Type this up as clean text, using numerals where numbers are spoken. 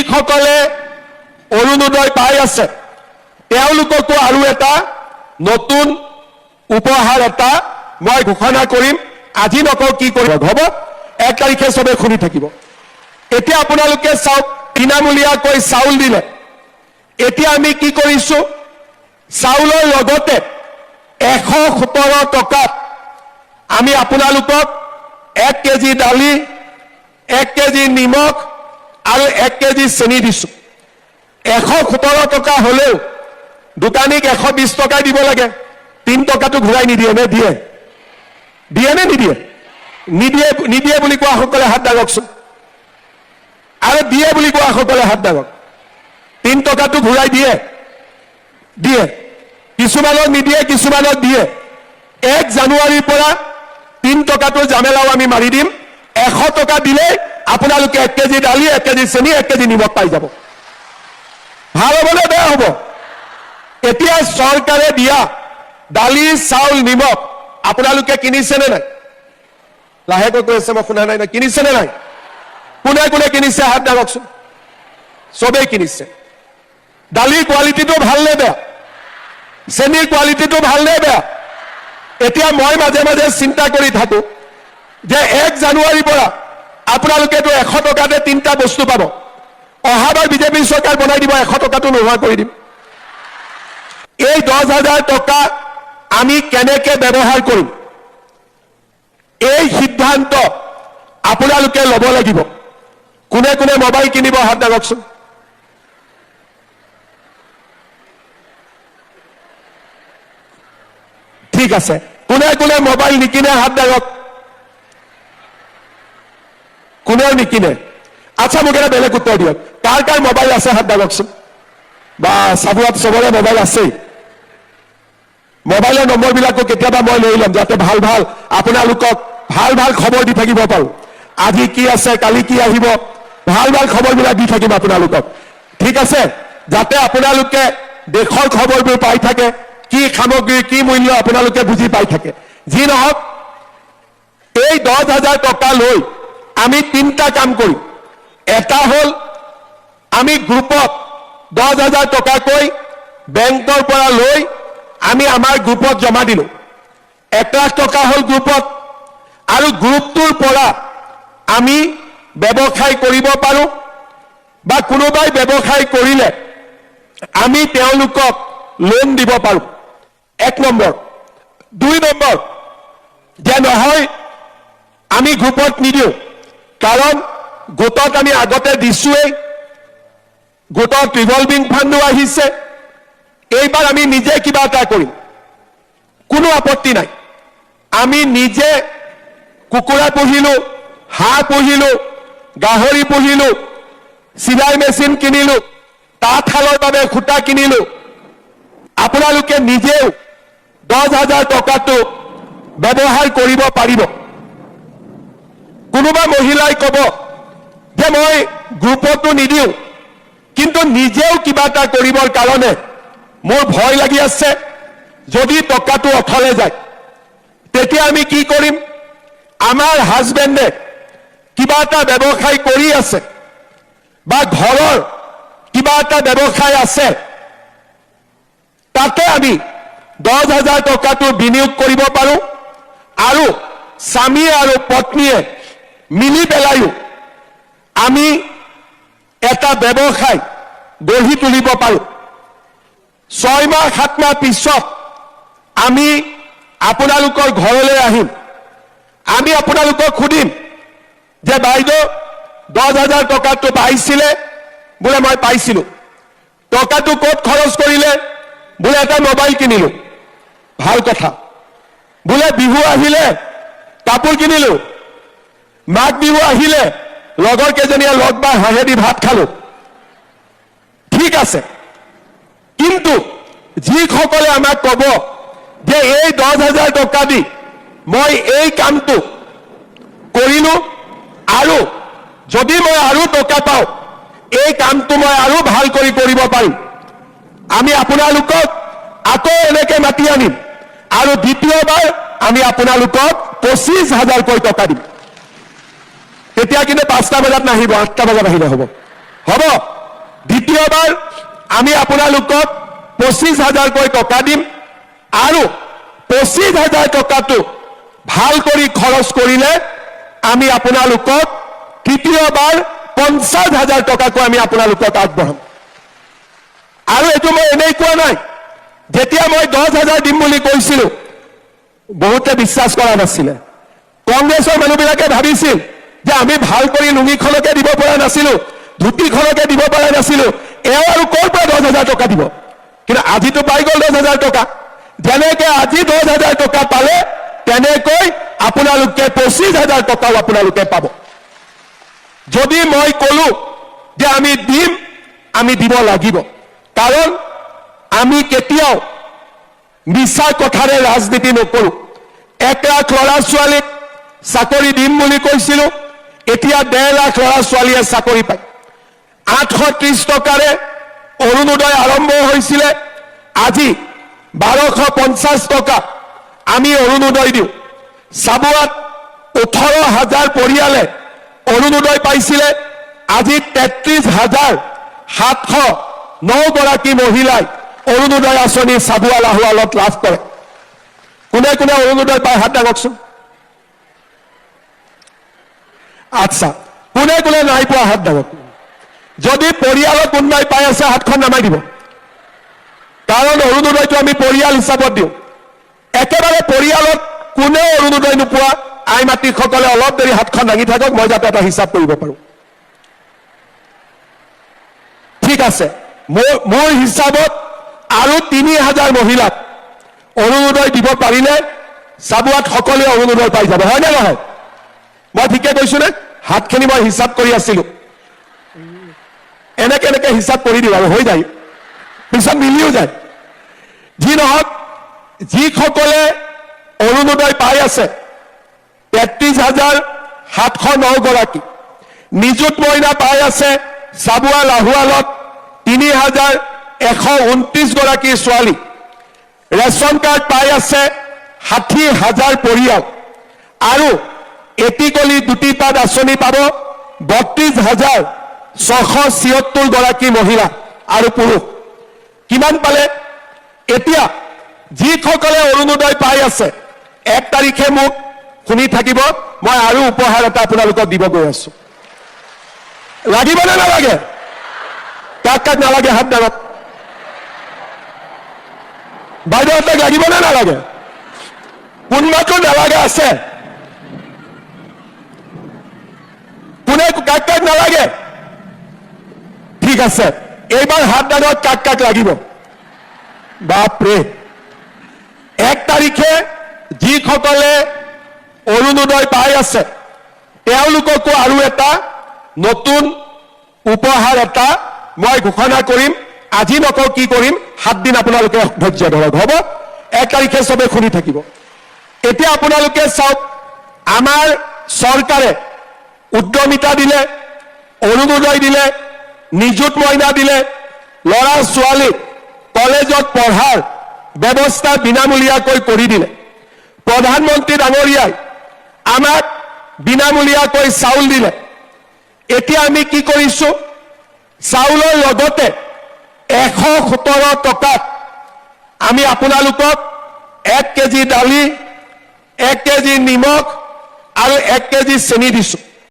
যিসকলে অৰুণোদয় পাই আছে তেওঁলোককো আৰু এটা নতুন উপহাৰ এটা মই ঘোষণা কৰিম। আজি নকওঁ কি কৰিব, হ'ব 1 তাৰিখে সবে শুনি থাকিব। এতিয়া আপোনালোকে চাওক, বিনামূলীয়াকৈ চাউল দিলে। এতিয়া আমি কি কৰিছো, চাউলৰ লগতে 117 টকাত আমি আপোনালোকক 1 কেজি দালি, 1 কেজি নিমখ আৰু 1 কেজি চেনি দিছো। 117 টকা হলেও দোকানীক 120 টকাই দিব লাগে। 3 টকাটো ঘূৰাই নিদিয়ে নে দিয়ে? দিয়ে নে নিদিয়ে? নিদিয়ে। নিদিয়ে বুলি কোৱা সকলে হাত দাঙকচোন, আৰু দিয়ে বুলি কোৱা সকলে হাত দাঙক। 3 টকাটো ঘূৰাই দিয়ে? দিয়ে। কিছুমানক নিদিয়ে, কিছুমানক দিয়ে। 1 জানুৱাৰীৰ পৰা 3 টকাটো জামেলাও আমি মাৰি দিম। 100 টকা দিলে আপোনালোকে 1 কেজি দালি, 1 কেজি চেনি, 1 কেজি নিমখ পাই যাব। ভাল হ'ব নে বেয়া হ'ব? এতিয়া চৰকাৰে দিয়া দালি, চাউল, নিমখ আপোনালোকে কিনিছে নে নাই? লাহেকৈ কৈ আছে, মই শুনা নাই। কিনিছে নে নাই? কোনে কোনে কিনিছে হাত দাঙকচোন। চবেই কিনিছে। দালিৰ কোৱালিটিটো ভাল নে বেয়া? চেনিৰ কোৱালিটিটো ভাল নে বেয়া? এতিয়া মই মাজে মাজে চিন্তা কৰি থাকো যে 1 জানুৱাৰীৰ পৰা আপোনালোকেতো 100 টকাতে 3টা বস্তু পাব। অহাবাৰ বিজেপি চৰকাৰ বনাই দিব, 100 টকাটো নোহোৱা কৰি দিম। এই 10,000 টকা আমি কেনেকে ব্যৱহাৰ কৰিম, এই সিদ্ধান্ত আপোনালোকে ল'ব লাগিব। কোনে কোনে মোবাইল কিনিব হাত দাঙকচোন। ঠিক আছে, কোনে কোনে মোবাইল নিকিনে হাত দাঙক। কোনেও নিকিনে? আচ্ছা, মোক এটা বেলেগ উত্তৰ দিয়ক, কাৰ কাৰ মোবাইল আছে হাত দাঙকচোন। বা চাবুৱাত চবৰে মোবাইল আছেই। মোবাইলৰ নম্বৰবিলাকো কেতিয়াবা মই লৈ ল'ম, যাতে ভাল ভাল আপোনালোকক ভাল ভাল খবৰ দি থাকিব পাৰোঁ। আজি কি আছে, কালি কি আহিব, ভাল ভাল খবৰবিলাক দি থাকিম আপোনালোকক। ঠিক আছে, যাতে আপোনালোকে দেশৰ খবৰবোৰ পাই থাকে, কি সামগ্ৰী, কি মূল্য আপোনালোকে বুজি পাই থাকে। যি নহওক, এই 10,000 টকা লৈ আমি 3টা কাম কৰিম। এটা হ'ল, আমি গ্ৰুপত 10,000 টকাকৈ বেংকৰ পৰা লৈ আমি আমাৰ গ্ৰুপত জমা দিলো। 1 লাখ টকা হ'ল গ্ৰুপত, আৰু গ্ৰুপটোৰ পৰা আমি ব্যৱসায় কৰিব পাৰোঁ, বা কোনোবাই ব্যৱসায় কৰিলে আমি তেওঁলোকক লোন দিব পাৰোঁ। 1 নম্বৰ। 2 নম্বৰ, যে নহয় আমি গ্ৰুপত নিদিওঁ, কাৰণ গোটত আমি আগতে দিছোৱেই, গোটত ৰিভলভিং ফাণ্ডো আহিছে। এইবাৰ আমি নিজে কিবা এটা কৰিম, কোনো আপত্তি নাই। আমি নিজে কুকুৰা পুহিলো, হাঁহ পুহিলো, গাহৰি পুহিলো, চিলাই মেচিন কিনিলো, তাঁতশালৰ বাবে সূতা কিনিলো। আপোনালোকে নিজেও 10,000 টকাটো ব্যৱহাৰ কৰিব পাৰিব। কোনোবা মহিলাই ক'ব যে মই গ্ৰুপতো নিদিওঁ, কিন্তু নিজেও কিবা এটা কৰিবৰ কাৰণে মোৰ ভয় লাগি আছে, যদি টকাটো অথলে যায় তেতিয়া আমি কি কৰিম। আমাৰ হাজবেণ্ডে কিবা এটা ব্যৱসায় কৰি আছে, বা ঘৰৰ কিবা এটা ব্যৱসায় আছে, তাতে আমি 10,000 টকাটো বিনিয়োগ কৰিব পাৰোঁ। আৰু স্বামী আৰু পত্নীয়ে মিলি পেলাইও আমি এটা ব্যৱসায় গঢ়ি তুলিব পাৰোঁ। 6 মাহ 7 মাহ পিছত আমি আপোনালোকৰ ঘৰলৈ আহিম। আমি আপোনালোকক সুধিম যে বাইদেউ 10,000 টকাটো পাইছিলে? বোলে মই পাইছিলোঁ। টকাটো ক'ত খৰচ কৰিলে? বোলে এটা মোবাইল কিনিলোঁ। ভাল কথা। বোলে বিহু আহিলে কাপোৰ কিনিলোঁ, মাঘ বিহু আহিলে লগৰ কেইজনীয়ে লগ বা হাঁহেদি ভাত খালোঁ। ঠিক আছে, কিন্তু যিসকলে আমাক ক'ব যে এই 10,000 টকা দি মই এই কামটো কৰিলোঁ, আৰু যদি মই আৰু টকা পাওঁ এই কামটো মই আৰু ভাল কৰি কৰিব পাৰিম, আমি আপোনালোকক আকৌ এনেকে মাতি আনিম, আৰু দ্বিতীয়বাৰ আমি আপোনালোকক 25,000কৈ টকা দিম। তেতিয়া কিন্তু 5টা বজাত নাহিব, 8টা বজাত আহিলে হ'ব। হ'ব? দ্বিতীয়বাৰ আমি আপোনালোকক 25,000কৈ টকা দিম আৰু 25,000 টকাটো ভাল কৰি খৰচ কৰিলে আমি আপোনালোকক তৃতীয়বাৰ 50,000 টকাকৈ আমি আপোনালোকক আগবঢ়াম আৰু এটো মই এনেই কোৱা নাই যেতিয়া মই 10,000 দিম বুলি কৈছিলো বহুতে বিশ্বাস কৰা নাছিলে কংগ্ৰেছৰ মানুহবিলাকে ভাবিছিল যে আমি ভাল কৰি লুঙিখনকে দিব পৰা নাছিলো ধুতিখনকে দিব পৰা নাছিলো এও আৰু ক'ৰ পৰা 10,000 টকা দিব কিন্তু আজিতো পাই গ'ল 10,000 টকা যেনেকৈ আজি 10,000 টকা পালে তেনেকৈ আপোনালোকে 25,000 টকাও আপোনালোকে পাব যদি মই কলো যে আমি দিম আমি দিব লাগিব কাৰণ আমি কেতিয়াও মিছা কথাৰে ৰাজনীতি নকৰো 1 লাখ ল'ৰা ছোৱালীক চাকৰি দিম বুলি কৈছিলো এতিয়া 1.5 লাখ ল'ৰা ছোৱালীয়ে চাকৰি পায় 830 টকাৰে অৰুণোদয় আৰম্ভ হৈছিলে আজি 1250 টকা আমি অৰুণোদয় দিওঁ সাবুৱাত 18,000 পৰিয়ালে অৰুণোদয় পাইছিলে আজি 33,709 গৰাকী মহিলাই অৰুণোদয় আঁচনি সাবুৱা লাহোৱালত লাভ কৰে কোনে কোনে অৰুণোদয় পায় হাত দাঙকচোন আচ্ছা কোনে কোনে নাই পোৱা হাত দাঙক যদি পৰিয়ালৰ কোনবাই পাই আছে হাতখন নামাই দিব কাৰণ অৰুণোদয়টো আমি পৰিয়াল হিচাপত দিওঁ একেবাৰে পৰিয়ালত কোনে অৰুণোদয় নোপোৱা আই মাতৃসকলে অলপ দেৰি হাতখন দাঙি থাকক মই যাতে এটা হিচাপ কৰিব পাৰো ঠিক আছে মোৰ হিচাপত আৰু 3,000 মহিলাক অৰুণোদয় দিব পাৰিলে সাবুৱাত সকলোৱে অৰুণোদয় পাই যাব হয় নে নহয় মই ঠিকে কৈছো নে হাতখিনি মই হিচাপ কৰি আছিলো এনেকে এনেকে হিচাপ কৰি দিওঁ আৰু হৈ যায় পিছত মিলিও যায় যি নহওক যিসকলে অৰুণোদয় পাই আছে 33,709 গৰাকী নিযুত মইনা পাই আছে সাবুৱা লাহোৱালত 3,129 গৰাকী ছোৱালী ৰেচন কাৰ্ড পাই আছে 60,000 পৰিয়াল আৰু এটিকলি দুটিপাত আঁচনি পাব 32,676 গৰাকী মহিলা আৰু পুৰুষ কিমান পালে এতিয়া যিসকলে অৰুণোদয় পাই আছে 1 তাৰিখে মোক শুনি থাকিব মই আৰু উপহাৰ এটা আপোনালোকক দিব গৈ আছো লাগিব নে নালাগে কাক কাক নালাগে হাত দাঙক বাইদেউহঁতক লাগিব নে নালাগে কোনোবাটো নালাগে আছে কোনে কাক কাক নালাগে ঠিক আছে এইবাৰ হাত দাঙক কাক কাক লাগিব বাপৰে 1 তাৰিখে যিসকলে অৰুণোদয় পাই আছে তেওঁলোককো আৰু এটা নতুন উপহাৰ এটা মই ঘোষণা কৰিম আজি নকওঁ কি কৰিম 7 দিন আপোনালোকে ধৈৰ্য ধৰক হ'ব 1 তাৰিখে সবে শুনি থাকিব এতিয়া আপোনালোকে চাওক আমাৰ চৰকাৰে উদ্যমিতা দিলে অৰুণোদয় দিলে নিযুত মইনা দিলে ল'ৰা ছোৱালী কলেজত পঢ়াৰ ব্যৱস্থা বিনামূলীয়াকৈ কৰি দিলে প্ৰধানমন্ত্ৰী ডাঙৰীয়াই আমাক বিনামূলীয়াকৈ চাউল দিলে এতিয়া আমি কি কৰিছো চাউলৰ লগতে 117 টকাত আমি আপোনালোকক 1 কেজি দালি 1 কেজি নিমখ আৰু 1 কেজি চেনি দিছো